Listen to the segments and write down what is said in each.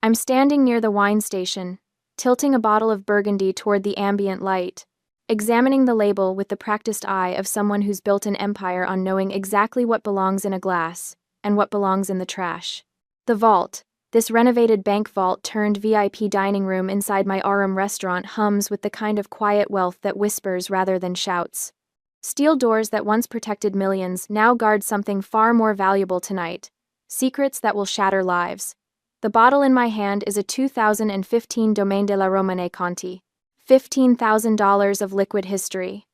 I'm standing near the wine station, tilting a bottle of Burgundy toward the ambient light, examining the label with the practiced eye of someone who's built an empire on knowing exactly what belongs in a glass and what belongs in the trash. The vault, this renovated bank vault turned VIP dining room inside my Arum restaurant, hums with the kind of quiet wealth that whispers rather than shouts. Steel doors that once protected millions now guard something far more valuable tonight, secrets that will shatter lives. The bottle in my hand is a 2015 Domaine de la Romane Conti. $15,000 of liquid history.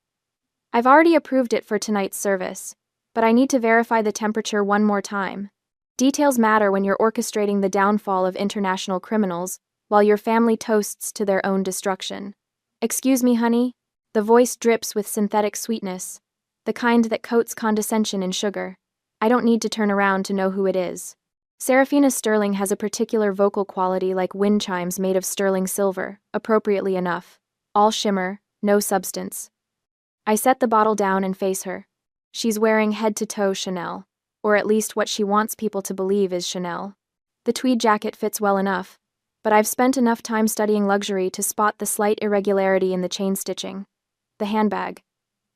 I've already approved it for tonight's service, but I need to verify the temperature one more time. Details matter when you're orchestrating the downfall of international criminals, while your family toasts to their own destruction. Excuse me, honey? The voice drips with synthetic sweetness, the kind that coats condescension in sugar. I don't need to turn around to know who it is. Serafina Sterling has a particular vocal quality like wind chimes made of sterling silver, appropriately enough. All shimmer, no substance. I set the bottle down and face her. She's wearing head-to-toe Chanel, or at least what she wants people to believe is Chanel. The tweed jacket fits well enough, but I've spent enough time studying luxury to spot the slight irregularity in the chain stitching. The handbag,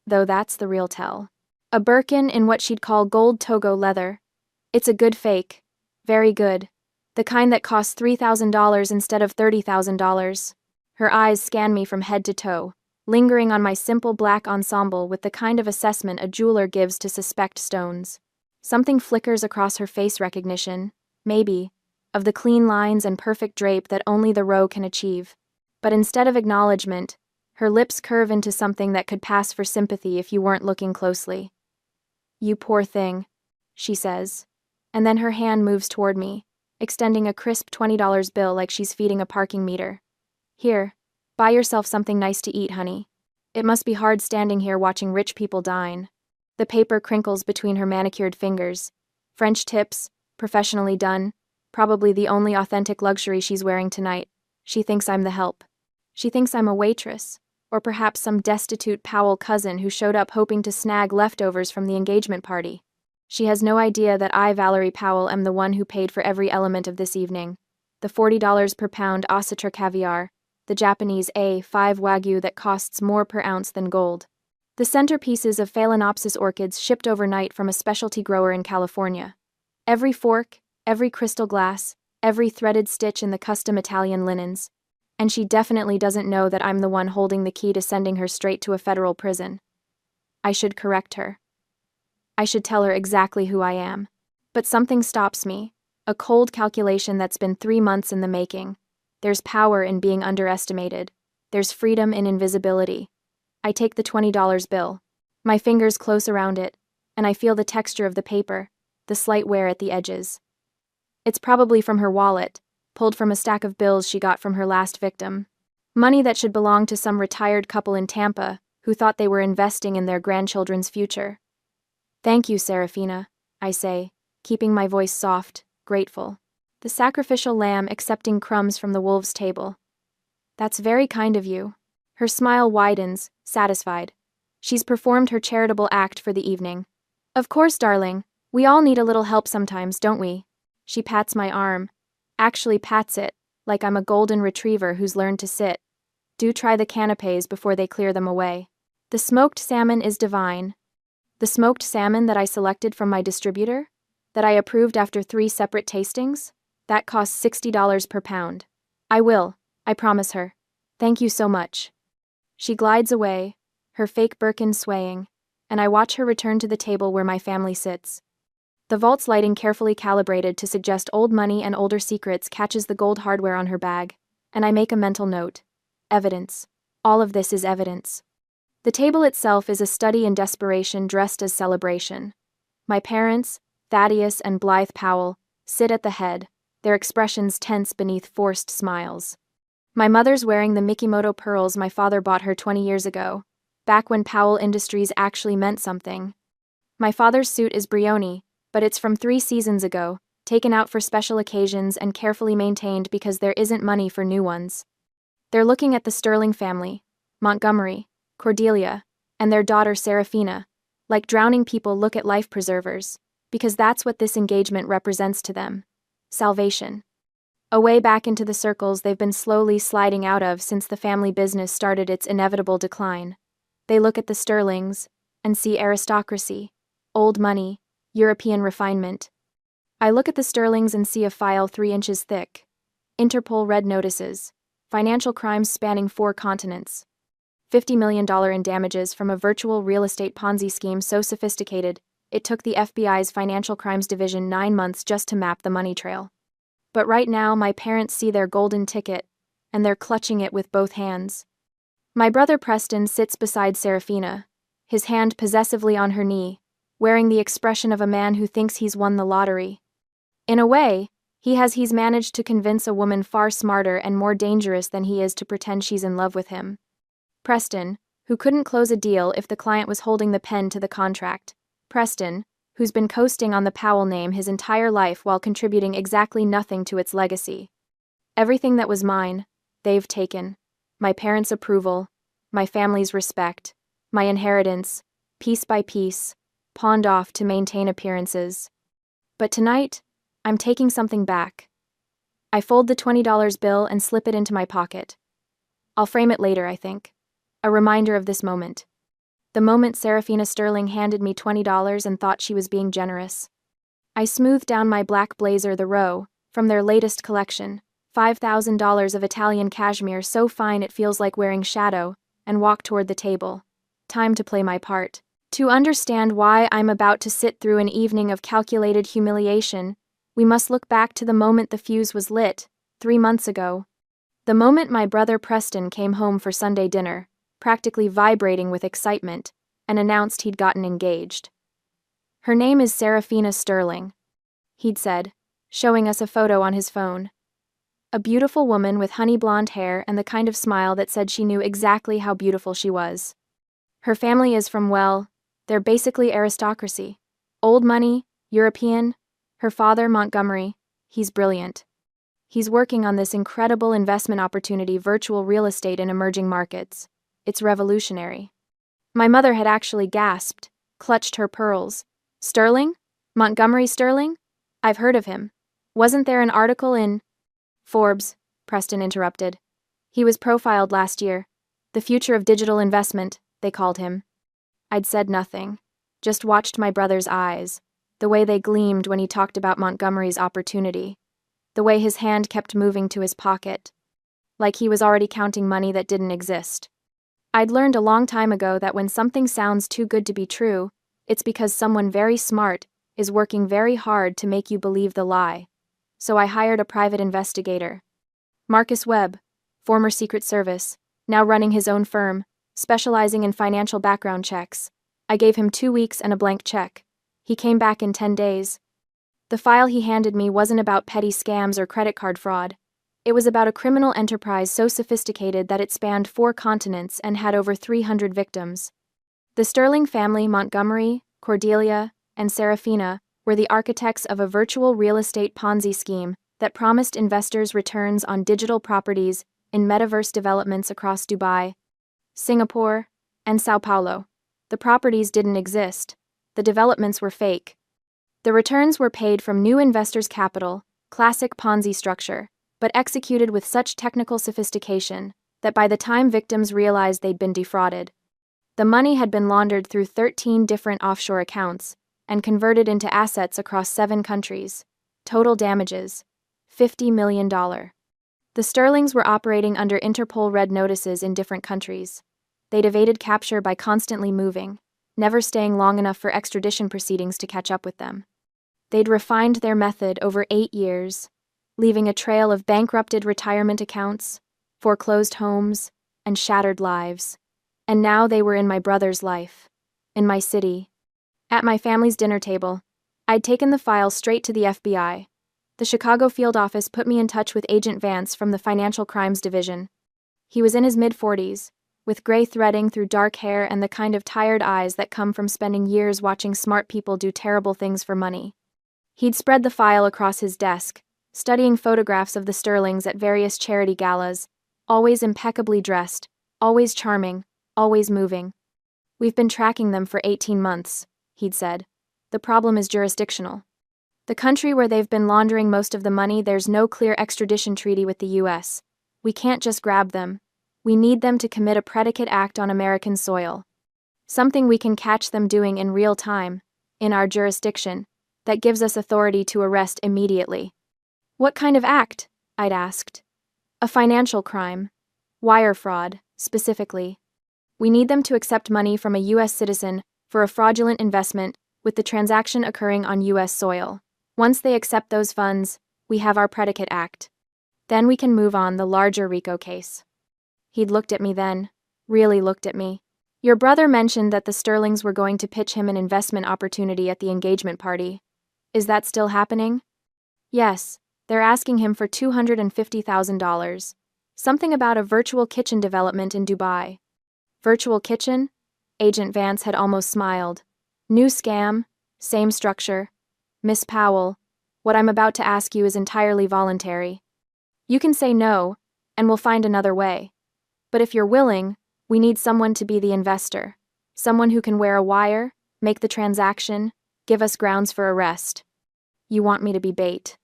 though that's the real tell. A Birkin in what she'd call gold Togo leather. It's a good fake. Very good. The kind that costs $3,000 instead of $30,000. Her eyes scan me from head to toe, lingering on my simple black ensemble with the kind of assessment a jeweler gives to suspect stones. Something flickers across her face recognition, maybe, of the clean lines and perfect drape that only the row can achieve. But instead of acknowledgement, her lips curve into something that could pass for sympathy if you weren't looking closely. "You poor thing," she says. And then her hand moves toward me, extending a crisp $20 bill like she's feeding a parking meter. "Here, buy yourself something nice to eat, honey. It must be hard standing here watching rich people dine." The paper crinkles between her manicured fingers. French tips, professionally done, probably the only authentic luxury she's wearing tonight. She thinks I'm the help. She thinks I'm a waitress, or perhaps some destitute Powell cousin who showed up hoping to snag leftovers from the engagement party. She has no idea that I, Valerie Powell, am the one who paid for every element of this evening. The $40 per pound Osatra caviar, the Japanese A5 Wagyu that costs more per ounce than gold. The centerpieces of Phalaenopsis orchids shipped overnight from a specialty grower in California. Every fork, every crystal glass, every threaded stitch in the custom Italian linens. And she definitely doesn't know that I'm the one holding the key to sending her straight to a federal prison. I should correct her. I should tell her exactly who I am. But something stops me, a cold calculation that's been 3 months in the making. There's power in being underestimated. There's freedom in invisibility. I take the $20 bill. My fingers close around it, and I feel the texture of the paper, the slight wear at the edges. It's probably from her wallet, pulled from a stack of bills she got from her last victim. Money that should belong to some retired couple in Tampa who thought they were investing in their grandchildren's future. "Thank you, Serafina," I say, keeping my voice soft, grateful. The sacrificial lamb accepting crumbs from the wolves' table. "That's very kind of you." Her smile widens, satisfied. She's performed her charitable act for the evening. "Of course, darling. We all need a little help sometimes, don't we?" She pats my arm. Actually pats it, like I'm a golden retriever who's learned to sit. Do try the canapes before they clear them away. The smoked salmon is divine. The smoked salmon that I selected from my distributor? That I approved after 3 separate tastings? That costs $60 per pound. I will, I promise her. Thank you so much. She glides away, her fake Birkin swaying, and I watch her return to the table where my family sits. The vault's lighting, carefully calibrated to suggest old money and older secrets, catches the gold hardware on her bag, and I make a mental note. Evidence. All of this is evidence. The table itself is a study in desperation dressed as celebration. My parents, Thaddeus and Blythe Powell, sit at the head, their expressions tense beneath forced smiles. My mother's wearing the Mikimoto pearls my father bought her 20 years ago, back when Powell Industries actually meant something. My father's suit is Brioni, but it's from 3 seasons ago, taken out for special occasions and carefully maintained because there isn't money for new ones. They're looking at the Sterling family, Montgomery, Cordelia, and their daughter Serafina, like drowning people look at life preservers, because that's what this engagement represents to them. Salvation. A way back into the circles they've been slowly sliding out of since the family business started its inevitable decline. They look at the Sterlings and see aristocracy, old money, European refinement. I look at the Sterlings and see a file 3 inches thick. Interpol red notices. Financial crimes spanning 4 continents. $50 million in damages from a virtual real estate Ponzi scheme so sophisticated, it took the FBI's Financial Crimes Division 9 months just to map the money trail. But right now, my parents see their golden ticket, and they're clutching it with both hands. My brother Preston sits beside Serafina, his hand possessively on her knee, wearing the expression of a man who thinks he's won the lottery. In a way, he's managed to convince a woman far smarter and more dangerous than he is to pretend she's in love with him. Preston, who couldn't close a deal if the client was holding the pen to the contract. Preston, who's been coasting on the Powell name his entire life while contributing exactly nothing to its legacy. Everything that was mine, they've taken. My parents' approval, my family's respect, my inheritance, piece by piece, pawned off to maintain appearances. But tonight, I'm taking something back. I fold the $20 bill and slip it into my pocket. I'll frame it later, I think. A reminder of this moment. The moment Serafina Sterling handed me $20 and thought she was being generous. I smoothed down my black blazer the row, from their latest collection, $5,000 of Italian cashmere so fine it feels like wearing shadow, and walked toward the table. Time to play my part. To understand why I'm about to sit through an evening of calculated humiliation, we must look back to the moment the fuse was lit, 3 months ago. The moment my brother Preston came home for Sunday dinner, practically vibrating with excitement, and announced he'd gotten engaged. Her name is Serafina Sterling, he'd said, showing us a photo on his phone. A beautiful woman with honey blonde hair and the kind of smile that said she knew exactly how beautiful she was. Her family is from, well, they're basically aristocracy. Old money, European. Her father, Montgomery, he's brilliant. He's working on this incredible investment opportunity, virtual real estate in emerging markets. It's revolutionary. My mother had actually gasped, clutched her pearls. Sterling? Montgomery Sterling? I've heard of him. Wasn't there an article in Forbes? Preston interrupted. He was profiled last year. The future of digital investment, they called him. I'd said nothing, just watched my brother's eyes, the way they gleamed when he talked about Montgomery's opportunity, the way his hand kept moving to his pocket, like he was already counting money that didn't exist. I'd learned a long time ago that when something sounds too good to be true, it's because someone very smart is working very hard to make you believe the lie. So I hired a private investigator. Marcus Webb, former Secret Service, now running his own firm, specializing in financial background checks. I gave him 2 weeks and a blank check. He came back in 10 days. The file he handed me wasn't about petty scams or credit card fraud. It was about a criminal enterprise so sophisticated that it spanned 4 continents and had over 300 victims. The Sterling family, Montgomery, Cordelia, and Serafina, were the architects of a virtual real estate Ponzi scheme that promised investors returns on digital properties in metaverse developments across Dubai, Singapore, and Sao Paulo. The properties didn't exist. The developments were fake. The returns were paid from new investors' capital, classic Ponzi structure, but executed with such technical sophistication that by the time victims realized they'd been defrauded, the money had been laundered through 13 different offshore accounts and converted into assets across 7 countries. Total damages, $50 million. The Sterlings were operating under Interpol red notices in different countries. They'd evaded capture by constantly moving, never staying long enough for extradition proceedings to catch up with them. They'd refined their method over 8 years, leaving a trail of bankrupted retirement accounts, foreclosed homes, and shattered lives. And now they were in my brother's life, in my city. At my family's dinner table, I'd taken the file straight to the FBI. The Chicago field office put me in touch with Agent Vance from the Financial Crimes Division. He was in his mid-40s, with gray threading through dark hair and the kind of tired eyes that come from spending years watching smart people do terrible things for money. He'd spread the file across his desk, studying photographs of the Sterlings at various charity galas, always impeccably dressed, always charming, always moving. We've been tracking them for 18 months, he'd said. The problem is jurisdictional. The country where they've been laundering most of the money, there's no clear extradition treaty with the US. We can't just grab them. We need them to commit a predicate act on American soil. Something we can catch them doing in real time, in our jurisdiction, that gives us authority to arrest immediately. What kind of act? I'd asked. A financial crime. Wire fraud, specifically. We need them to accept money from a US citizen for a fraudulent investment, with the transaction occurring on US soil. Once they accept those funds, we have our predicate act. Then we can move on the larger RICO case. He'd looked at me then, really looked at me. Your brother mentioned that the Sterlings were going to pitch him an investment opportunity at the engagement party. Is that still happening? Yes, they're asking him for $250,000. Something about a virtual kitchen development in Dubai. Virtual kitchen? Agent Vance had almost smiled. New scam, same structure. Miss Powell, what I'm about to ask you is entirely voluntary. You can say no, and we'll find another way. But if you're willing, we need someone to be the investor. Someone who can wear a wire, make the transaction, give us grounds for arrest. You want me to be bait.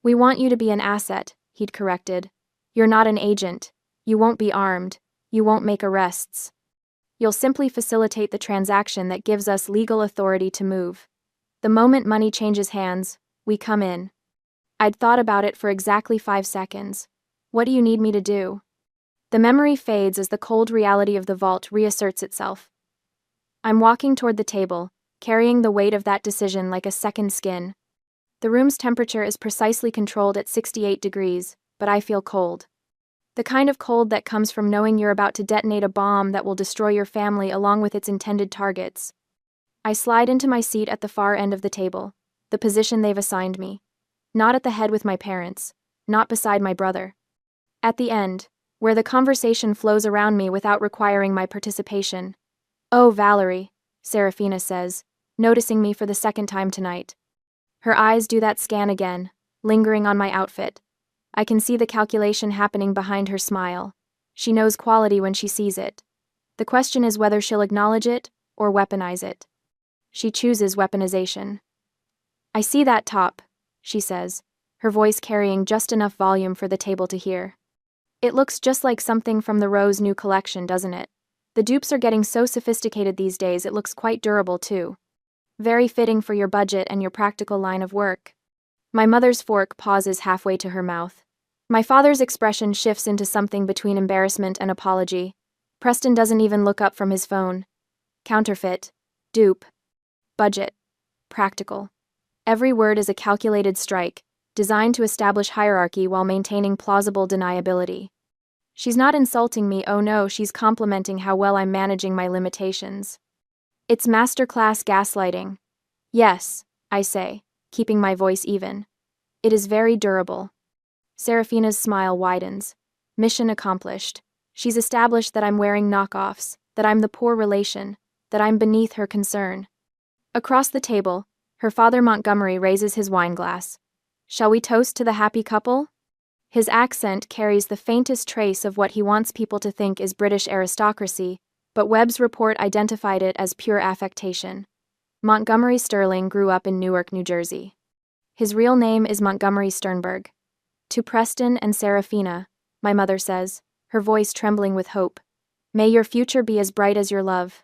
We want you to be an asset, he'd corrected. You're not an agent. You won't be armed. You won't make arrests. You'll simply facilitate the transaction that gives us legal authority to move. The moment money changes hands, we come in. I'd thought about it for exactly 5 seconds. What do you need me to do? The memory fades as the cold reality of the vault reasserts itself. I'm walking toward the table, carrying the weight of that decision like a second skin. The room's temperature is precisely controlled at 68 degrees, but I feel cold. The kind of cold that comes from knowing you're about to detonate a bomb that will destroy your family along with its intended targets. I slide into my seat at the far end of the table, the position they've assigned me. Not at the head with my parents, not beside my brother. At the end, where the conversation flows around me without requiring my participation. Oh, Valerie, Serafina says, noticing me for the second time tonight. Her eyes do that scan again, lingering on my outfit. I can see the calculation happening behind her smile. She knows quality when she sees it. The question is whether she'll acknowledge it or weaponize it. She chooses weaponization. I see that top, she says, her voice carrying just enough volume for the table to hear. It looks just like something from the Rose new collection, doesn't it? The dupes are getting so sophisticated these days it looks quite durable too. Very fitting for your budget and your practical line of work. My mother's fork pauses halfway to her mouth. My father's expression shifts into something between embarrassment and apology. Preston doesn't even look up from his phone. Counterfeit. Dupe. Budget. Practical. Every word is a calculated strike, designed to establish hierarchy while maintaining plausible deniability. She's not insulting me, oh no, she's complimenting how well I'm managing my limitations. It's masterclass gaslighting. Yes, I say, keeping my voice even. It is very durable. Serafina's smile widens. Mission accomplished. She's established that I'm wearing knockoffs, that I'm the poor relation, that I'm beneath her concern. Across the table, her father Montgomery raises his wine glass. Shall we toast to the happy couple? His accent carries the faintest trace of what he wants people to think is British aristocracy, but Webb's report identified it as pure affectation. Montgomery Sterling grew up in Newark, New Jersey. His real name is Montgomery Sternberg. To Preston and Serafina, my mother says, her voice trembling with hope. May your future be as bright as your love.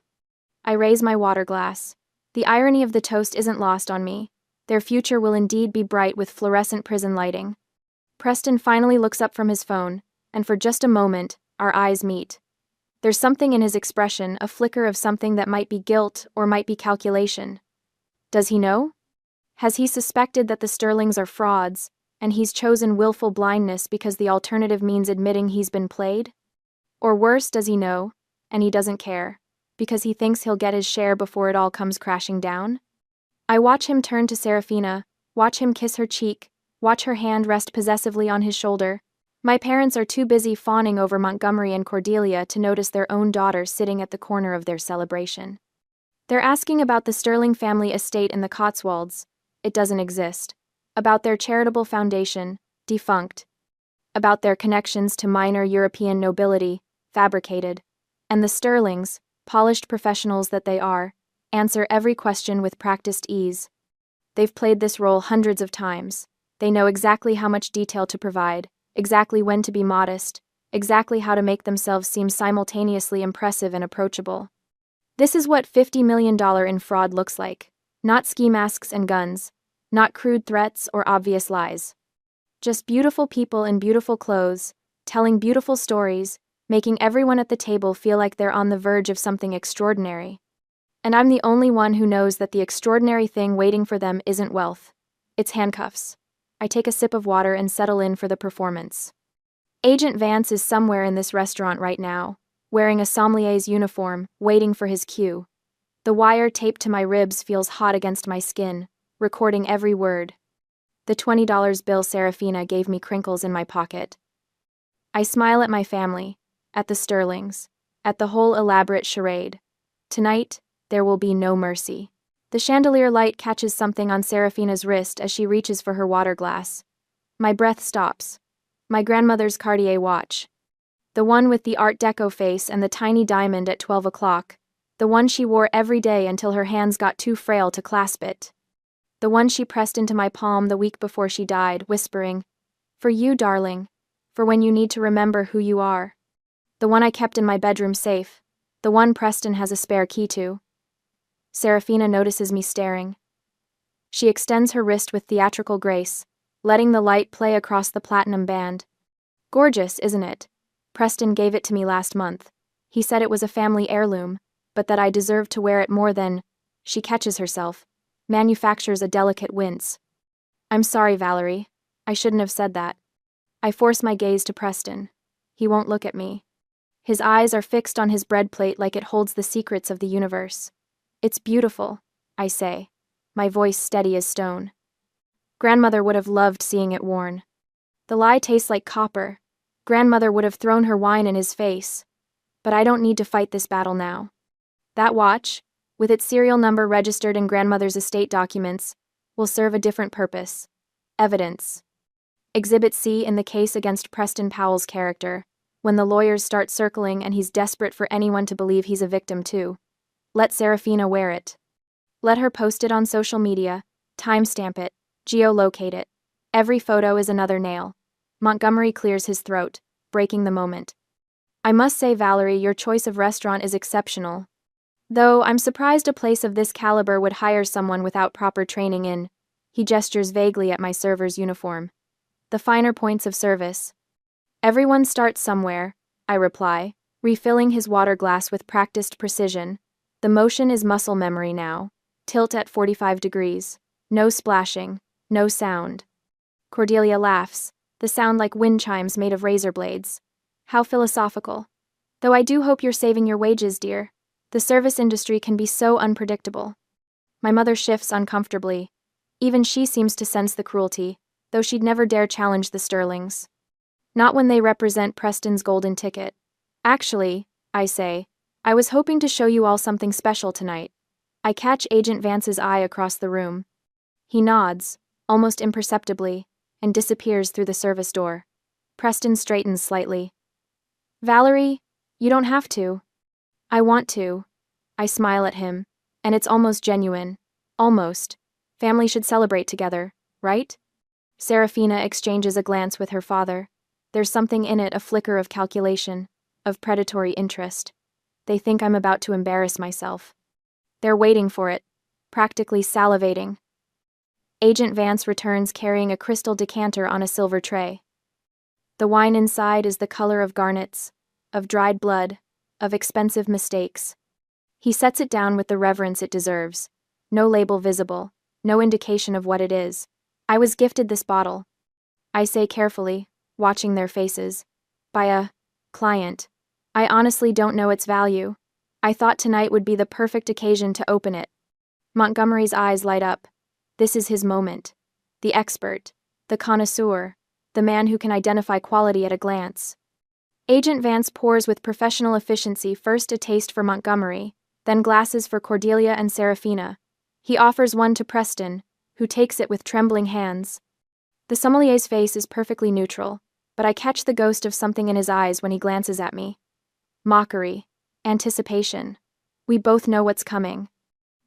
I raise my water glass. The irony of the toast isn't lost on me. Their future will indeed be bright with fluorescent prison lighting. Preston finally looks up from his phone, and for just a moment, our eyes meet. There's something in his expression, a flicker of something that might be guilt or might be calculation. Does he know? Has he suspected that the Sterlings are frauds, and he's chosen willful blindness because the alternative means admitting he's been played? Or worse, does he know, and he doesn't care, because he thinks he'll get his share before it all comes crashing down? I watch him turn to Serafina, watch him kiss her cheek, watch her hand rest possessively on his shoulder. My parents are too busy fawning over Montgomery and Cordelia to notice their own daughter sitting at the corner of their celebration. They're asking about the Sterling family estate in the Cotswolds. It doesn't exist. About their charitable foundation, defunct. About their connections to minor European nobility, fabricated. And the Sterlings, polished professionals that they are, answer every question with practiced ease. They've played this role hundreds of times. They know exactly how much detail to provide, exactly when to be modest, exactly how to make themselves seem simultaneously impressive and approachable. This is what $50 million in fraud looks like. Not ski masks and guns, not crude threats or obvious lies. Just beautiful people in beautiful clothes, telling beautiful stories, making everyone at the table feel like they're on the verge of something extraordinary. And I'm the only one who knows that the extraordinary thing waiting for them isn't wealth. It's handcuffs. I take a sip of water and settle in for the performance. Agent Vance is somewhere in this restaurant right now, wearing a sommelier's uniform, waiting for his cue. The wire taped to my ribs feels hot against my skin, recording every word. The $20 bill Serafina gave me crinkles in my pocket. I smile at my family, at the Sterlings, at the whole elaborate charade. Tonight, there will be no mercy. The chandelier light catches something on Serafina's wrist as she reaches for her water glass. My breath stops. My grandmother's Cartier watch. The one with the Art Deco face and the tiny diamond at 12 o'clock. The one she wore every day until her hands got too frail to clasp it. The one she pressed into my palm the week before she died, whispering, "For you, darling. For when you need to remember who you are." The one I kept in my bedroom safe. The one Preston has a spare key to. Serafina notices me staring. She extends her wrist with theatrical grace, letting the light play across the platinum band. Gorgeous, isn't it? Preston gave it to me last month. He said it was a family heirloom, but that I deserved to wear it more than... She catches herself, manufactures a delicate wince. I'm sorry, Valerie. I shouldn't have said that. I force my gaze to Preston. He won't look at me. His eyes are fixed on his bread plate like it holds the secrets of the universe. It's beautiful, I say, my voice steady as stone. Grandmother would have loved seeing it worn. The lie tastes like copper. Grandmother would have thrown her wine in his face. But I don't need to fight this battle now. That watch, with its serial number registered in grandmother's estate documents, will serve a different purpose. Evidence. Exhibit C in the case against Preston Powell's character, when the lawyers start circling and he's desperate for anyone to believe he's a victim too. Let Serafina wear it. Let her post it on social media, timestamp it, geolocate it. Every photo is another nail. Montgomery clears his throat, breaking the moment. I must say, Valerie, your choice of restaurant is exceptional. Though I'm surprised a place of this caliber would hire someone without proper training in... He gestures vaguely at my server's uniform. The finer points of service. Everyone starts somewhere, I reply, refilling his water glass with practiced precision. The motion is muscle memory now. Tilt at 45 degrees. No splashing. No sound. Cordelia laughs, the sound like wind chimes made of razor blades. How philosophical. Though I do hope you're saving your wages, dear. The service industry can be so unpredictable. My mother shifts uncomfortably. Even she seems to sense the cruelty, though she'd never dare challenge the Sterlings. Not when they represent Preston's golden ticket. Actually, I say, I was hoping to show you all something special tonight. I catch Agent Vance's eye across the room. He nods, almost imperceptibly, and disappears through the service door. Preston straightens slightly. Valerie, you don't have to. I want to. I smile at him, and it's almost genuine. Almost. Family should celebrate together, right? Serafina exchanges a glance with her father. There's something in it, a flicker of calculation, of predatory interest. They think I'm about to embarrass myself. They're waiting for it, practically salivating. Agent Vance returns carrying a crystal decanter on a silver tray. The wine inside is the color of garnets, of dried blood, of expensive mistakes. He sets it down with the reverence it deserves. No label visible, no indication of what it is. I was gifted this bottle. I say carefully, watching their faces. By a client. I honestly don't know its value. I thought tonight would be the perfect occasion to open it. Montgomery's eyes light up. This is his moment. The expert, the connoisseur, the man who can identify quality at a glance. Agent Vance pours with professional efficiency first a taste for Montgomery, then glasses for Cordelia and Serafina. He offers one to Preston, who takes it with trembling hands. The sommelier's face is perfectly neutral, but I catch the ghost of something in his eyes when he glances at me. Mockery. Anticipation. We both know what's coming.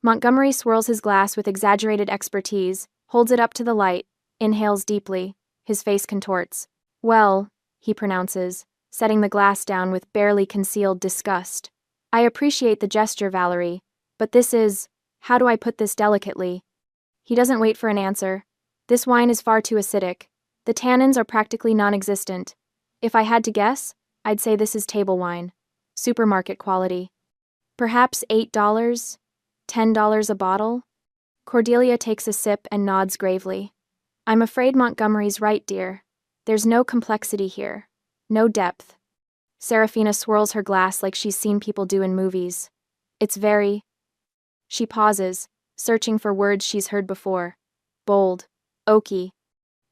Montgomery swirls his glass with exaggerated expertise, holds it up to the light, inhales deeply, his face contorts. Well, he pronounces, setting the glass down with barely concealed disgust. I appreciate the gesture, Valerie, but this is, how do I put this delicately? He doesn't wait for an answer. This wine is far too acidic. The tannins are practically non-existent. If I had to guess, I'd say this is table wine. Supermarket quality. Perhaps $8, $10 a bottle? Cordelia takes a sip and nods gravely. I'm afraid Montgomery's right, dear. There's no complexity here. No depth. Serafina swirls her glass like she's seen people do in movies. It's very... She pauses, searching for words she's heard before. Bold. Oaky.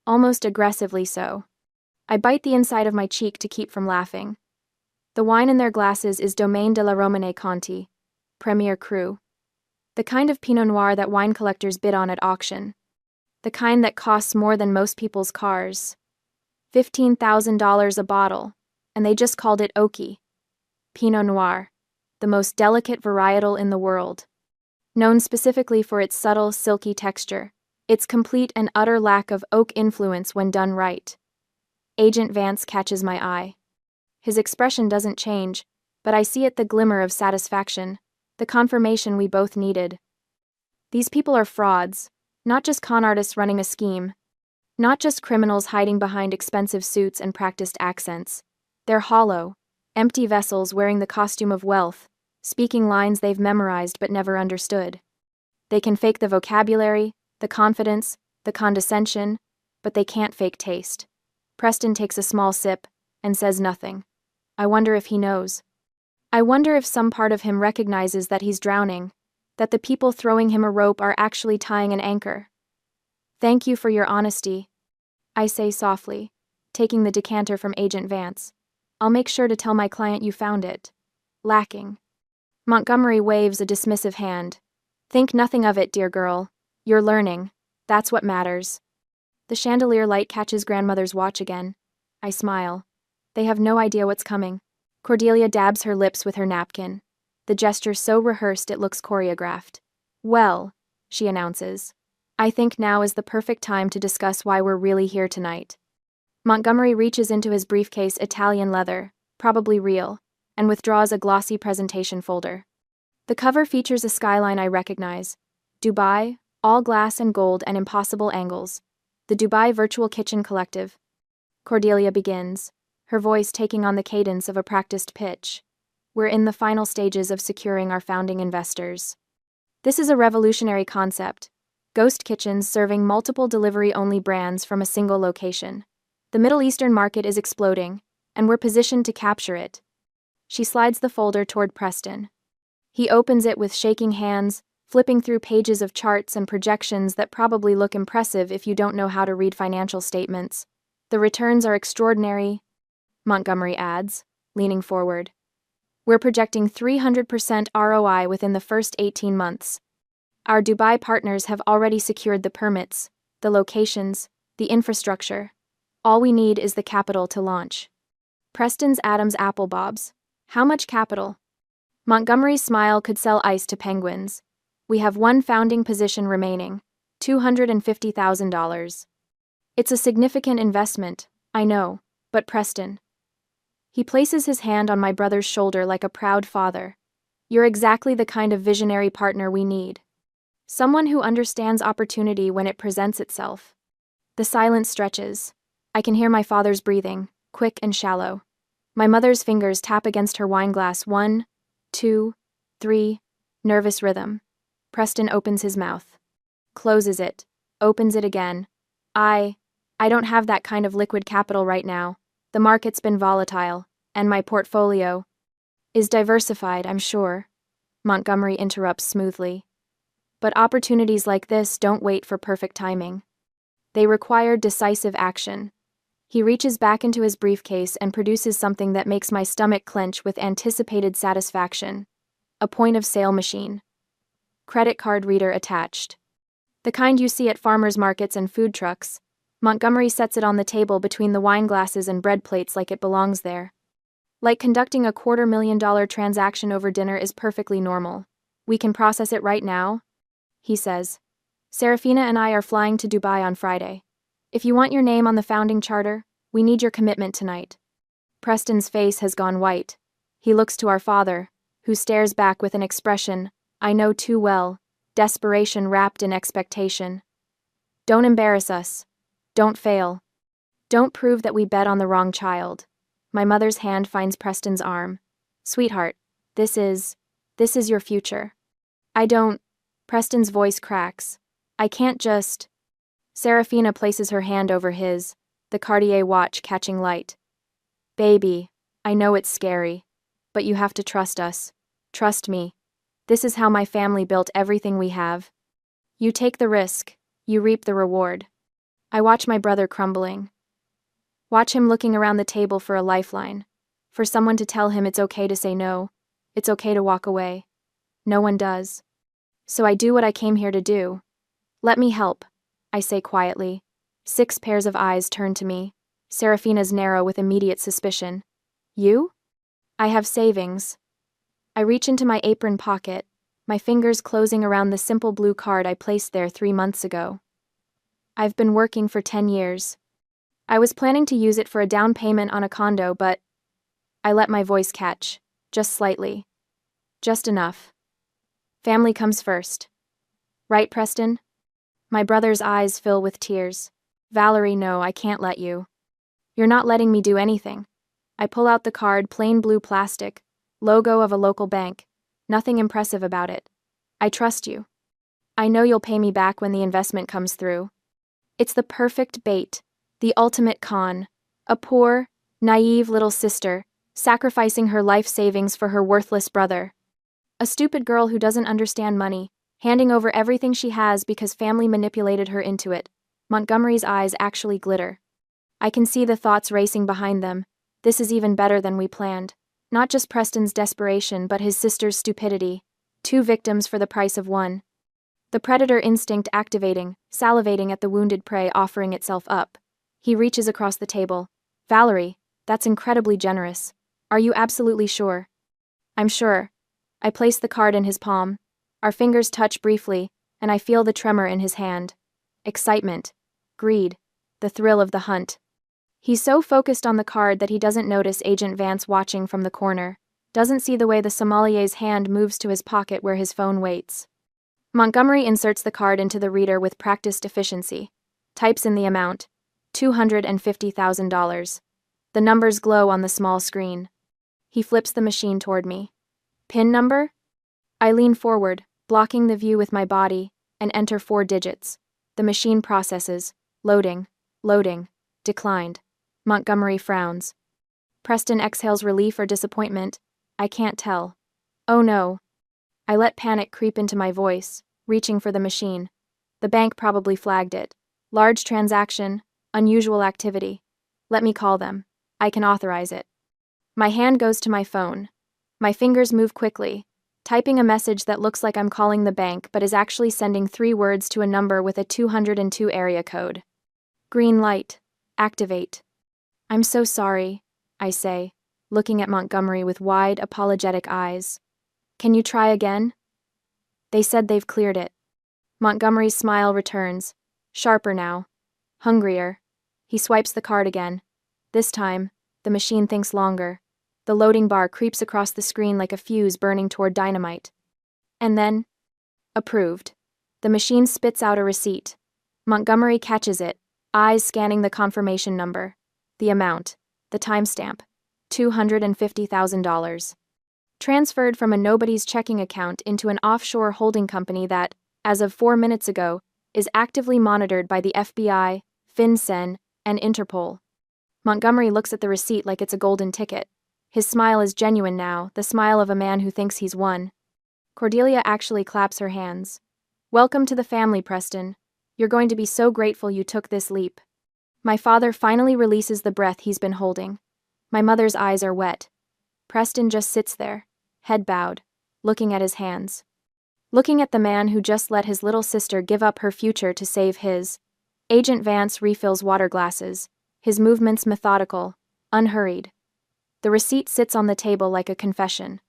Almost aggressively so. I bite the inside of my cheek to keep from laughing. The wine in their glasses is Domaine de la Romane Conti, Premier Cru. The kind of Pinot Noir that wine collectors bid on at auction. The kind that costs more than most people's cars. $15,000 a bottle, and they just called it Oaky. Pinot Noir, the most delicate varietal in the world. Known specifically for its subtle, silky texture, its complete and utter lack of oak influence when done right. Agent Vance catches my eye. His expression doesn't change, but I see it the glimmer of satisfaction, the confirmation we both needed. These people are frauds, not just con artists running a scheme, not just criminals hiding behind expensive suits and practiced accents. They're hollow, empty vessels wearing the costume of wealth, speaking lines they've memorized but never understood. They can fake the vocabulary, the confidence, the condescension, but they can't fake taste. Preston takes a small sip and says nothing. I wonder if he knows. I wonder if some part of him recognizes that he's drowning, that the people throwing him a rope are actually tying an anchor. Thank you for your honesty, I say softly, taking the decanter from Agent Vance. I'll make sure to tell my client you found it. Lacking. Montgomery waves a dismissive hand. Think nothing of it, dear girl. You're learning. That's what matters. The chandelier light catches grandmother's watch again. I smile. They have no idea what's coming. Cordelia dabs her lips with her napkin. The gesture so rehearsed it looks choreographed. Well, she announces. I think now is the perfect time to discuss why we're really here tonight. Montgomery reaches into his briefcase Italian leather, probably real, and withdraws a glossy presentation folder. The cover features a skyline I recognize. Dubai, all glass and gold and impossible angles. The Dubai Virtual Kitchen Collective. Cordelia begins, her voice taking on the cadence of a practiced pitch. We're in the final stages of securing our founding investors. This is a revolutionary concept. Ghost kitchens serving multiple delivery-only brands from a single location. The Middle Eastern market is exploding, and we're positioned to capture it. She slides the folder toward Preston. He opens it with shaking hands, flipping through pages of charts and projections that probably look impressive if you don't know how to read financial statements. The returns are extraordinary, Montgomery adds, leaning forward. We're projecting 300% ROI within the first 18 months. Our Dubai partners have already secured the permits, the locations, the infrastructure. All we need is the capital to launch. Preston's Adam's apple bobs. How much capital? Montgomery's smile could sell ice to penguins. We have one founding position remaining, $250,000. It's a significant investment, I know, but Preston. He places his hand on my brother's shoulder like a proud father. You're exactly the kind of visionary partner we need. Someone who understands opportunity when it presents itself. The silence stretches. I can hear my father's breathing, quick and shallow. My mother's fingers tap against her wine glass. 1, 2, 3, nervous rhythm. Preston opens his mouth. Closes it. Opens it again. I don't have that kind of liquid capital right now. The market's been volatile, and my portfolio is diversified, I'm sure. Montgomery interrupts smoothly. But opportunities like this don't wait for perfect timing. They require decisive action. He reaches back into his briefcase and produces something that makes my stomach clench with anticipated satisfaction. A point-of-sale machine. Credit card reader attached. The kind you see at farmers markets and food trucks. Montgomery sets it on the table between the wine glasses and bread plates like it belongs there. Like conducting a $250,000 transaction over dinner is perfectly normal. We can process it right now, he says. Serafina and I are flying to Dubai on Friday. If you want your name on the founding charter, we need your commitment tonight. Preston's face has gone white. He looks to our father, who stares back with an expression I know too well, desperation wrapped in expectation. Don't embarrass us. Don't fail. Don't prove that we bet on the wrong child. My mother's hand finds Preston's arm. Sweetheart, this is your future. I don't. Preston's voice cracks. I can't just. Serafina places her hand over his, the Cartier watch catching light. Baby, I know it's scary, but you have to trust us. Trust me. This is how my family built everything we have. You take the risk, you reap the reward. I watch my brother crumbling. Watch him looking around the table for a lifeline, for someone to tell him it's okay to say no, it's okay to walk away. No one does. So I do what I came here to do. Let me help, I say quietly. 6 pairs of eyes turn to me. Serafina's narrow with immediate suspicion. You? I have savings. I reach into my apron pocket, my fingers closing around the simple blue card I placed there 3 months ago. I've been working for 10 years. I was planning to use it for a down payment on a condo, but I let my voice catch, just slightly. Just enough. Family comes first. Right, Preston? My brother's eyes fill with tears. Valerie, no, I can't let you. You're not letting me do anything. I pull out the card, plain blue plastic, logo of a local bank. Nothing impressive about it. I trust you. I know you'll pay me back when the investment comes through. It's the perfect bait, the ultimate con. A poor, naive little sister, sacrificing her life savings for her worthless brother. A stupid girl who doesn't understand money, handing over everything she has because family manipulated her into it. Montgomery's eyes actually glitter. I can see the thoughts racing behind them. This is even better than we planned. Not just Preston's desperation, but his sister's stupidity. 2 victims for the price of 1. The predator instinct activating, salivating at the wounded prey offering itself up. He reaches across the table. Valerie, that's incredibly generous. Are you absolutely sure? I'm sure. I place the card in his palm. Our fingers touch briefly, and I feel the tremor in his hand. Excitement. Greed. The thrill of the hunt. He's so focused on the card that he doesn't notice Agent Vance watching from the corner, doesn't see the way the sommelier's hand moves to his pocket where his phone waits. Montgomery inserts the card into the reader with practiced efficiency. Types in the amount. $250,000. The numbers glow on the small screen. He flips the machine toward me. PIN number? I lean forward, blocking the view with my body, and enter 4 digits. The machine processes. Loading. Loading. Declined. Montgomery frowns. Preston exhales relief or disappointment. I can't tell. Oh no. I let panic creep into my voice, reaching for the machine. The bank probably flagged it. Large transaction, unusual activity. Let me call them. I can authorize it. My hand goes to my phone. My fingers move quickly, typing a message that looks like I'm calling the bank but is actually sending 3 words to a number with a 202 area code. Green light. Activate. I'm so sorry, I say, looking at Montgomery with wide, apologetic eyes. Can you try again? They said they've cleared it. Montgomery's smile returns, sharper now, hungrier. He swipes the card again. This time, the machine thinks longer. The loading bar creeps across the screen like a fuse burning toward dynamite. And then, approved. The machine spits out a receipt. Montgomery catches it, eyes scanning the confirmation number. The amount, the timestamp, $250,000. Transferred from a nobody's checking account into an offshore holding company that, as of 4 minutes ago, is actively monitored by the FBI, FinCEN, and Interpol. Montgomery looks at the receipt like it's a golden ticket. His smile is genuine now, the smile of a man who thinks he's won. Cordelia actually claps her hands. Welcome to the family, Preston. You're going to be so grateful you took this leap. My father finally releases the breath he's been holding. My mother's eyes are wet. Preston just sits there, head bowed, looking at his hands. Looking at the man who just let his little sister give up her future to save his. Agent Vance refills water glasses, his movements methodical, unhurried. The receipt sits on the table like a confession.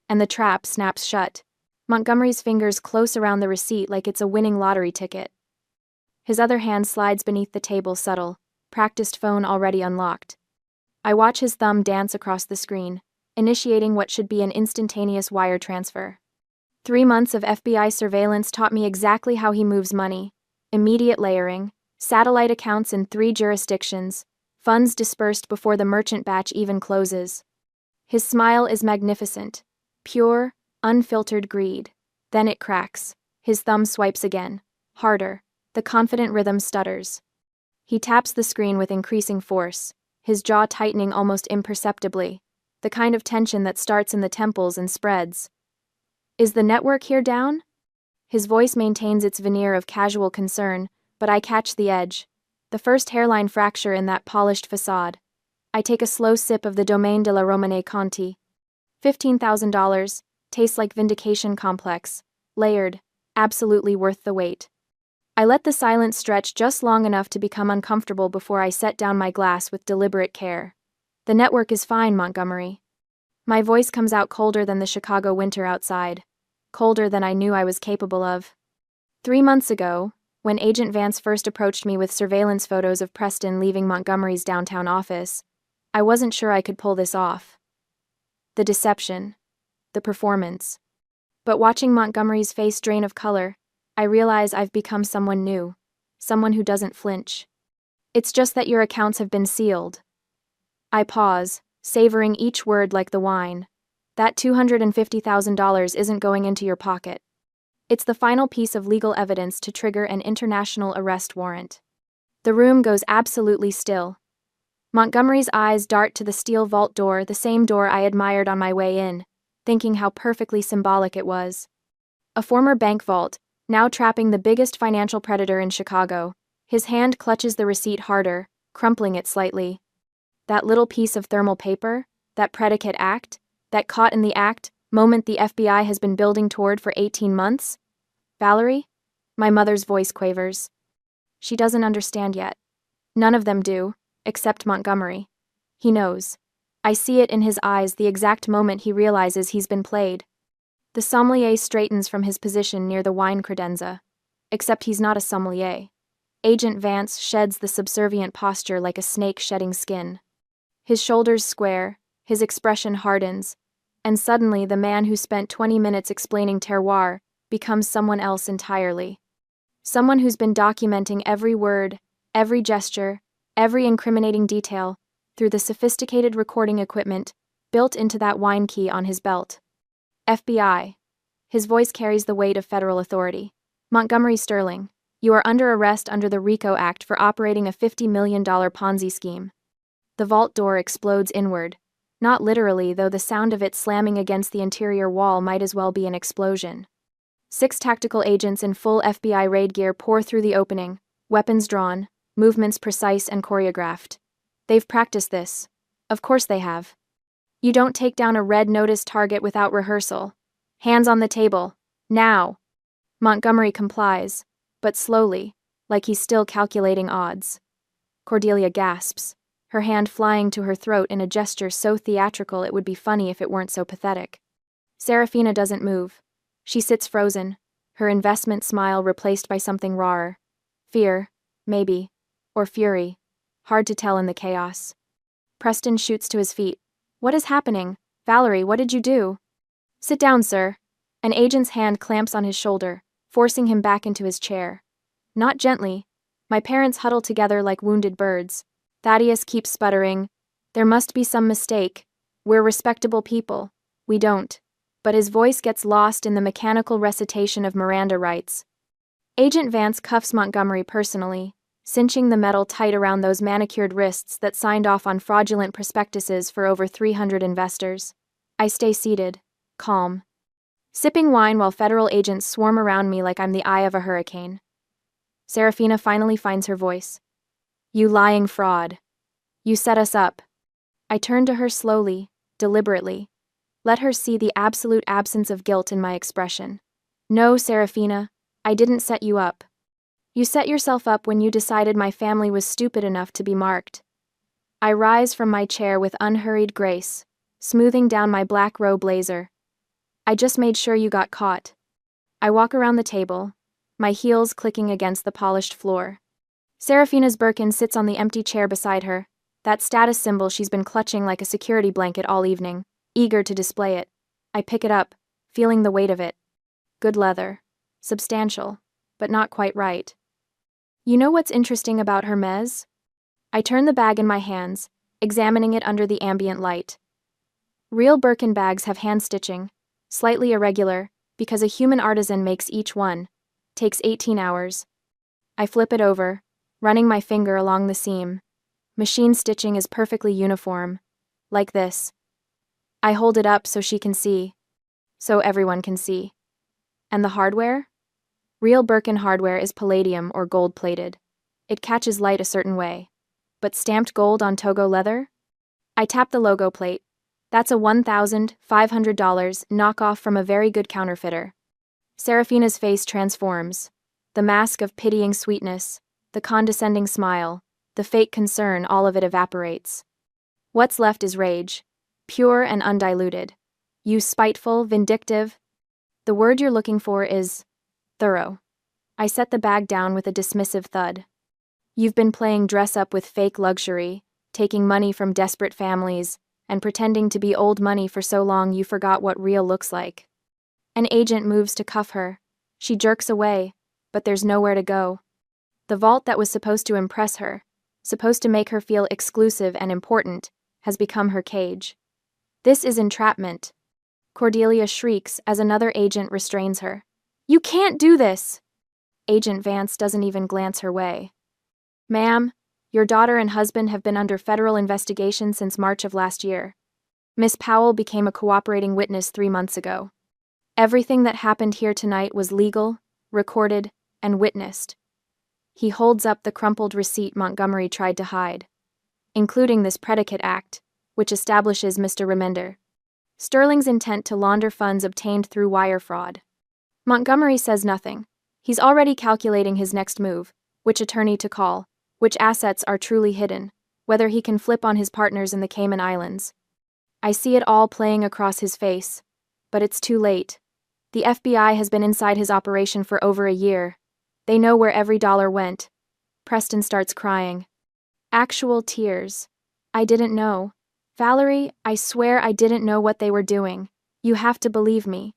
And the trap snaps shut. Montgomery's fingers close around the receipt like it's a winning lottery ticket. His other hand slides beneath the table, subtle, practiced phone already unlocked. I watch his thumb dance across the screen, initiating what should be an instantaneous wire transfer. 3 months of FBI surveillance taught me exactly how he moves money: immediate layering, satellite accounts in 3 jurisdictions, funds dispersed before the merchant batch even closes. His smile is magnificent, pure, unfiltered greed. Then it cracks. His thumb swipes again, harder. The confident rhythm stutters. He taps the screen with increasing force, his jaw tightening almost imperceptibly, the kind of tension that starts in the temples and spreads. Is the network here down? His voice maintains its veneer of casual concern, but I catch the edge. The first hairline fracture in that polished facade. I take a slow sip of the Domaine de la Romane Conti. $15,000, tastes like vindication complex, layered, absolutely worth the wait. I let the silence stretch just long enough to become uncomfortable before I set down my glass with deliberate care. The network is fine, Montgomery. My voice comes out colder than the Chicago winter outside, colder than I knew I was capable of. 3 months ago, when Agent Vance first approached me with surveillance photos of Preston leaving Montgomery's downtown office, I wasn't sure I could pull this off. The deception, the performance. But watching Montgomery's face drain of color, I realize I've become someone new, someone who doesn't flinch. It's just that your accounts have been sealed. I pause, savoring each word like the wine. That $250,000 isn't going into your pocket. It's the final piece of legal evidence to trigger an international arrest warrant. The room goes absolutely still. Montgomery's eyes dart to the steel vault door, the same door I admired on my way in, thinking how perfectly symbolic it was. A former bank vault, now trapping the biggest financial predator in Chicago. His hand clutches the receipt harder, crumpling it slightly. That little piece of thermal paper, that predicate act, that caught in the act moment the FBI has been building toward for 18 months? Valerie? My mother's voice quavers. She doesn't understand yet. None of them do, except Montgomery. He knows. I see it in his eyes the exact moment he realizes he's been played. The sommelier straightens from his position near the wine credenza. Except he's not a sommelier. Agent Vance sheds the subservient posture like a snake shedding skin. His shoulders square, his expression hardens, and suddenly the man who spent 20 minutes explaining terroir becomes someone else entirely. Someone who's been documenting every word, every gesture, every incriminating detail through the sophisticated recording equipment built into that wine key on his belt. FBI. His voice carries the weight of federal authority. Montgomery Sterling, you are under arrest under the RICO Act for operating a $50 million Ponzi scheme. The vault door explodes inward. Not literally, though the sound of it slamming against the interior wall might as well be an explosion. 6 tactical agents in full FBI raid gear pour through the opening, weapons drawn, movements precise and choreographed. They've practiced this. Of course they have. You don't take down a red notice target without rehearsal. Hands on the table. Now. Montgomery complies, but slowly, like he's still calculating odds. Cordelia gasps, her hand flying to her throat in a gesture so theatrical it would be funny if it weren't so pathetic. Serafina doesn't move. She sits frozen, her investment smile replaced by something rawer. Fear, maybe, or fury. Hard to tell in the chaos. Preston shoots to his feet. What is happening? Valerie, what did you do? Sit down, sir. An agent's hand clamps on his shoulder, forcing him back into his chair. Not gently. My parents huddle together like wounded birds. Thaddeus keeps sputtering. There must be some mistake. We're respectable people. We don't. But his voice gets lost in the mechanical recitation of Miranda rights. Agent Vance cuffs Montgomery personally, cinching the metal tight around those manicured wrists that signed off on fraudulent prospectuses for over 300 investors. I stay seated, calm, sipping wine while federal agents swarm around me like I'm the eye of a hurricane. Serafina finally finds her voice. You lying fraud. You set us up. I turn to her slowly, deliberately. Let her see the absolute absence of guilt in my expression. No, Serafina, I didn't set you up. You set yourself up when you decided my family was stupid enough to be marked. I rise from my chair with unhurried grace, smoothing down my black robe blazer. I just made sure you got caught. I walk around the table, my heels clicking against the polished floor. Serafina's Birkin sits on the empty chair beside her, that status symbol she's been clutching like a security blanket all evening, eager to display it. I pick it up, feeling the weight of it. Good leather. Substantial, but not quite right. You know what's interesting about Hermes? I turn the bag in my hands, examining it under the ambient light. Real Birkin bags have hand stitching, slightly irregular, because a human artisan makes each one. Takes 18 hours. I flip it over, running my finger along the seam. Machine stitching is perfectly uniform. Like this. I hold it up so she can see. So everyone can see. And the hardware? Real Birkin hardware is palladium or gold-plated. It catches light a certain way. But stamped gold on Togo leather? I tap the logo plate. That's a $1,500 knockoff from a very good counterfeiter. Serafina's face transforms. The mask of pitying sweetness, the condescending smile, the fake concern, all of it evaporates. What's left is rage. Pure and undiluted. You spiteful, vindictive. The word you're looking for is thorough. I set the bag down with a dismissive thud. You've been playing dress-up with fake luxury, taking money from desperate families, and pretending to be old money for so long you forgot what real looks like. An agent moves to cuff her. She jerks away, but there's nowhere to go. The vault that was supposed to impress her, supposed to make her feel exclusive and important, has become her cage. This is entrapment. Cordelia shrieks as another agent restrains her. You can't do this! Agent Vance doesn't even glance her way. Ma'am, your daughter and husband have been under federal investigation since March of last year. Miss Powell became a cooperating witness 3 months ago. Everything that happened here tonight was legal, recorded, and witnessed. He holds up the crumpled receipt Montgomery tried to hide, including this predicate act, which establishes Mr. Remender Sterling's intent to launder funds obtained through wire fraud. Montgomery says nothing. He's already calculating his next move, which attorney to call, which assets are truly hidden, whether he can flip on his partners in the Cayman Islands. I see it all playing across his face, but it's too late. The FBI has been inside his operation for over a year. They know where every dollar went. Preston starts crying. Actual tears. I didn't know. Valerie, I swear I didn't know what they were doing. You have to believe me.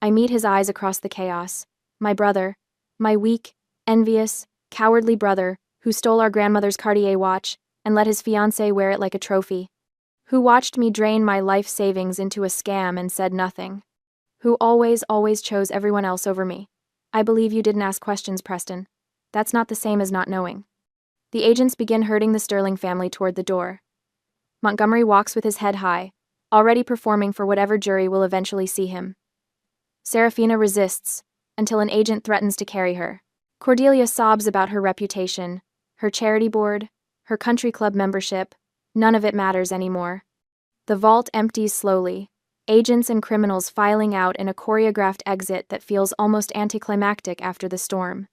I meet his eyes across the chaos. My brother. My weak, envious, cowardly brother, who stole our grandmother's Cartier watch and let his fiancée wear it like a trophy. Who watched me drain my life savings into a scam and said nothing. Who always chose everyone else over me. I believe you didn't ask questions, Preston. That's not the same as not knowing. The agents begin herding the Sterling family toward the door. Montgomery walks with his head high, already performing for whatever jury will eventually see him. Serafina resists, until an agent threatens to carry her. Cordelia sobs about her reputation, her charity board, her country club membership. None of it matters anymore. The vault empties slowly, agents and criminals filing out in a choreographed exit that feels almost anticlimactic after the storm.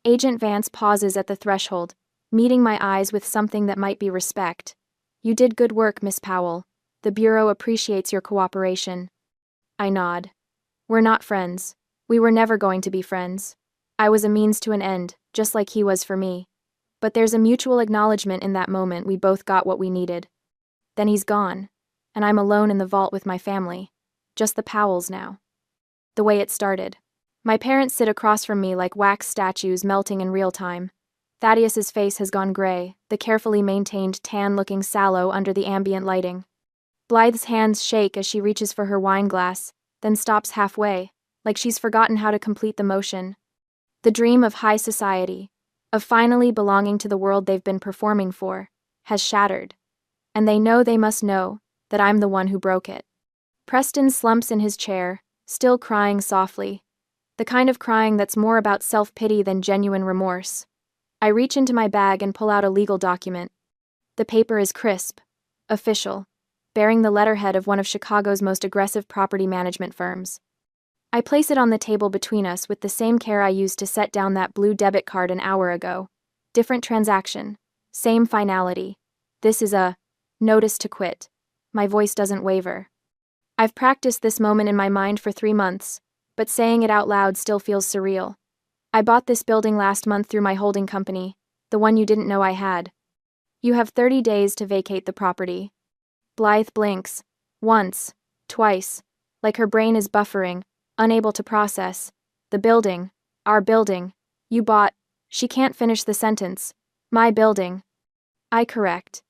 Agent Vance pauses at the threshold, meeting my eyes with something that might be respect. You did good work, Miss Powell. The Bureau appreciates your cooperation. I nod. We're not friends. We were never going to be friends. I was a means to an end, just like he was for me. But there's a mutual acknowledgement in that moment we both got what we needed. Then he's gone, and I'm alone in the vault with my family. Just the Powells now. The way it started. My parents sit across from me like wax statues melting in real time. Thaddeus's face has gone gray, the carefully maintained tan looking sallow under the ambient lighting. Blythe's hands shake as she reaches for her wine glass, then stops halfway, like she's forgotten how to complete the motion. The dream of high society, of finally belonging to the world they've been performing for, has shattered. And they must know, that I'm the one who broke it. Preston slumps in his chair, still crying softly. The kind of crying that's more about self-pity than genuine remorse. I reach into my bag and pull out a legal document. The paper is crisp, official, bearing the letterhead of one of Chicago's most aggressive property management firms. I place it on the table between us with the same care I used to set down that blue debit card an hour ago. Different transaction, same finality. This is a notice to quit. My voice doesn't waver. I've practiced this moment in my mind for 3 months, but saying it out loud still feels surreal. I bought this building last month through my holding company, the one you didn't know I had. You have 30 days to vacate the property. Blythe blinks. Once. Twice. Like her brain is buffering, unable to process. The building. Our building. You bought. She can't finish the sentence. My building. I correct.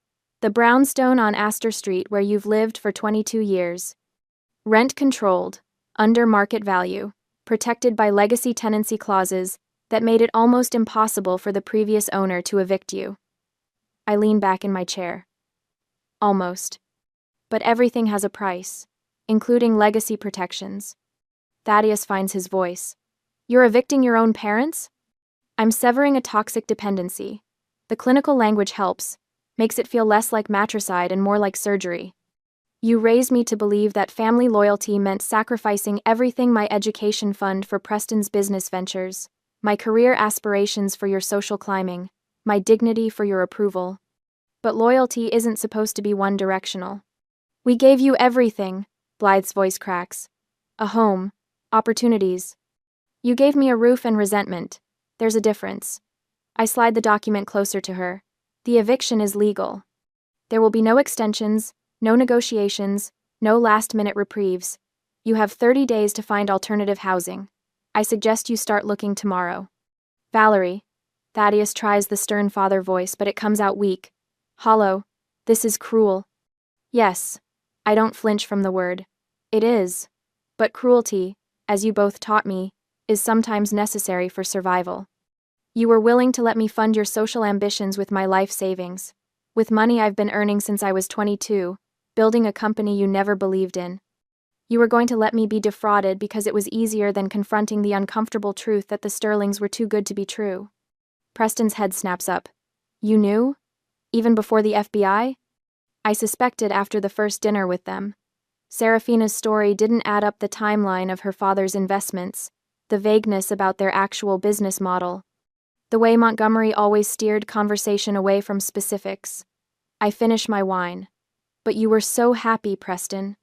The brownstone on Astor Street where you've lived for 22 years. Rent controlled. Under market value. Protected by legacy tenancy clauses that made it almost impossible for the previous owner to evict you. I lean back in my chair. Almost. But everything has a price, including legacy protections. Thaddeus finds his voice. You're evicting your own parents? I'm severing a toxic dependency. The clinical language helps, makes it feel less like matricide and more like surgery. You raised me to believe that family loyalty meant sacrificing everything: my education fund for Preston's business ventures, my career aspirations for your social climbing, my dignity for your approval. But loyalty isn't supposed to be one-directional. We gave you everything, Blythe's voice cracks. A home, opportunities. You gave me a roof and resentment. There's a difference. I slide the document closer to her. The eviction is legal. There will be no extensions, no negotiations, no last-minute reprieves. You have 30 days to find alternative housing. I suggest you start looking tomorrow. Valerie. Thaddeus tries the stern father voice, but it comes out weak. Hollow. This is cruel. Yes. I don't flinch from the word. It is. But cruelty, as you both taught me, is sometimes necessary for survival. You were willing to let me fund your social ambitions with my life savings, with money I've been earning since I was 22, building a company you never believed in. You were going to let me be defrauded because it was easier than confronting the uncomfortable truth that the Sterlings were too good to be true. Preston's head snaps up. You knew? Even before the FBI? I suspected after the first dinner with them. Serafina's story didn't add up: the timeline of her father's investments, the vagueness about their actual business model, the way Montgomery always steered conversation away from specifics. I finish my wine. But you were so happy, Preston.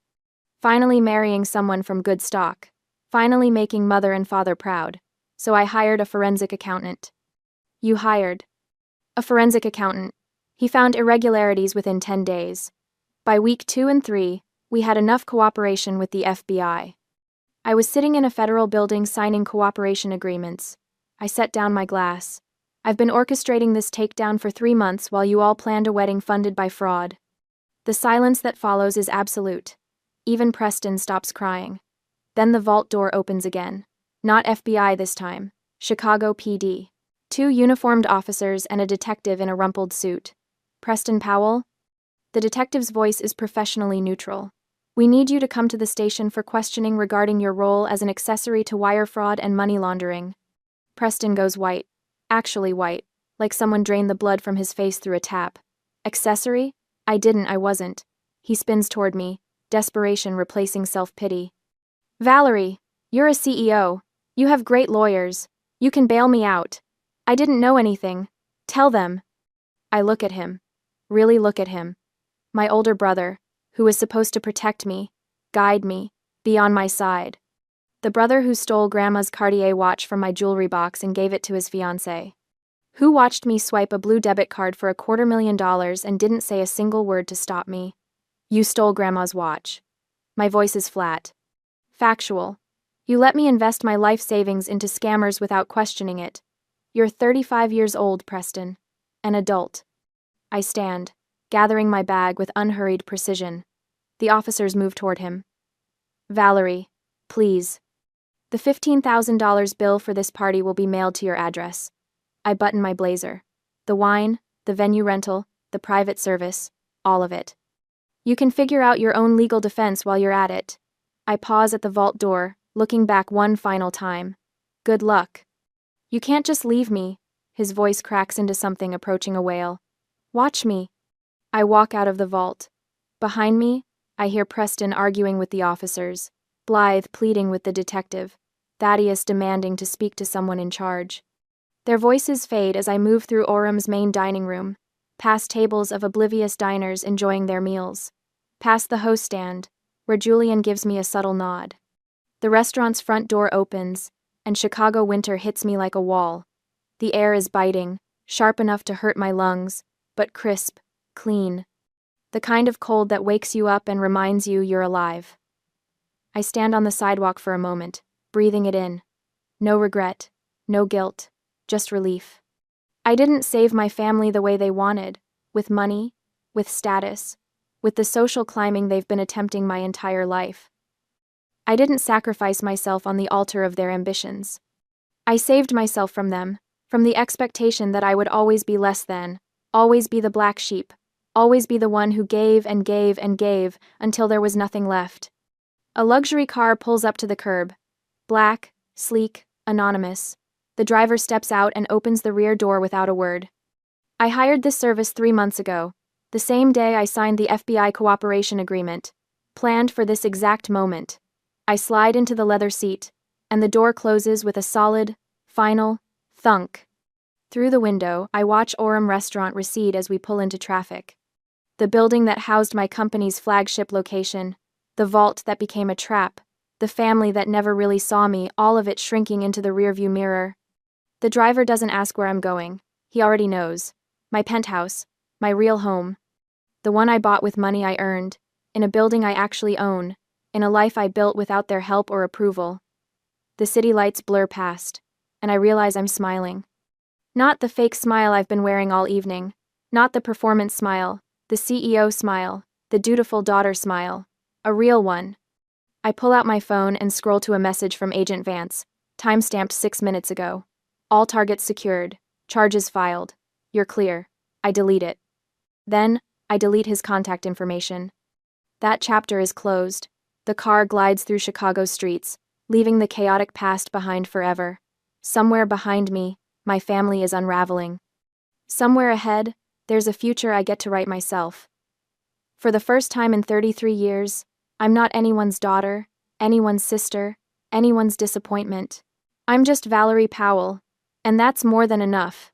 Finally marrying someone from good stock. Finally making mother and father proud. So I hired a forensic accountant. You hired a forensic accountant. He found irregularities within 10 days. By week 2 and 3, we had enough cooperation with the FBI. I was sitting in a federal building signing cooperation agreements. I set down my glass. I've been orchestrating this takedown for 3 months while you all planned a wedding funded by fraud. The silence that follows is absolute. Even Preston stops crying. Then the vault door opens again. Not FBI this time. Chicago PD. 2 uniformed officers and a detective in a rumpled suit. Preston Powell? The detective's voice is professionally neutral. We need you to come to the station for questioning regarding your role as an accessory to wire fraud and money laundering. Preston goes white. Actually white. Like someone drained the blood from his face through a tap. Accessory? I wasn't. He spins toward me, desperation replacing self-pity. Valerie, you're a CEO. You have great lawyers. You can bail me out. I didn't know anything. Tell them. I look at him. Really look at him. My older brother, who was supposed to protect me, guide me, be on my side. The brother who stole Grandma's Cartier watch from my jewelry box and gave it to his fiancée. Who watched me swipe a blue debit card for $250,000 and didn't say a single word to stop me. You stole Grandma's watch. My voice is flat. Factual. You let me invest my life savings into scammers without questioning it. You're 35 years old, Preston. An adult. I stand, gathering my bag with unhurried precision. The officers move toward him. Valerie, please. The $15,000 bill for this party will be mailed to your address. I button my blazer. The wine, the venue rental, the private service, all of it. You can figure out your own legal defense while you're at it. I pause at the vault door, looking back one final time. Good luck. You can't just leave me. His voice cracks into something approaching a wail. Watch me. I walk out of the vault. Behind me, I hear Preston arguing with the officers, Blythe pleading with the detective, Thaddeus demanding to speak to someone in charge. Their voices fade as I move through Orem's main dining room, past tables of oblivious diners enjoying their meals, past the host stand, where Julian gives me a subtle nod. The restaurant's front door opens, and Chicago winter hits me like a wall. The air is biting, sharp enough to hurt my lungs, but crisp, clean. The kind of cold that wakes you up and reminds you you're alive. I stand on the sidewalk for a moment, breathing it in. No regret, no guilt, just relief. I didn't save my family the way they wanted, with money, with status, with the social climbing they've been attempting my entire life. I didn't sacrifice myself on the altar of their ambitions. I saved myself from them, from the expectation that I would always be less than, always be the black sheep, always be the one who gave and gave and gave until there was nothing left. A luxury car pulls up to the curb. Black, sleek, anonymous. The driver steps out and opens the rear door without a word. I hired this service 3 months ago, the same day I signed the FBI cooperation agreement, planned for this exact moment. I slide into the leather seat, and the door closes with a solid, final, thunk. Through the window, I watch Orem Restaurant recede as we pull into traffic. The building that housed my company's flagship location, the vault that became a trap, the family that never really saw me, all of it shrinking into the rearview mirror. The driver doesn't ask where I'm going. He already knows. My penthouse, my real home. The one I bought with money I earned, in a building I actually own, in a life I built without their help or approval. The city lights blur past, and I realize I'm smiling. Not the fake smile I've been wearing all evening, not the performance smile, the CEO smile, the dutiful daughter smile, a real one. I pull out my phone and scroll to a message from Agent Vance, time-stamped 6 minutes ago. All targets secured, charges filed. You're clear. I delete it. Then, I delete his contact information. That chapter is closed. The car glides through Chicago's streets, leaving the chaotic past behind forever. Somewhere behind me, my family is unraveling. Somewhere ahead, there's a future I get to write myself. For the first time in 33 years, I'm not anyone's daughter, anyone's sister, anyone's disappointment. I'm just Valerie Powell, and that's more than enough.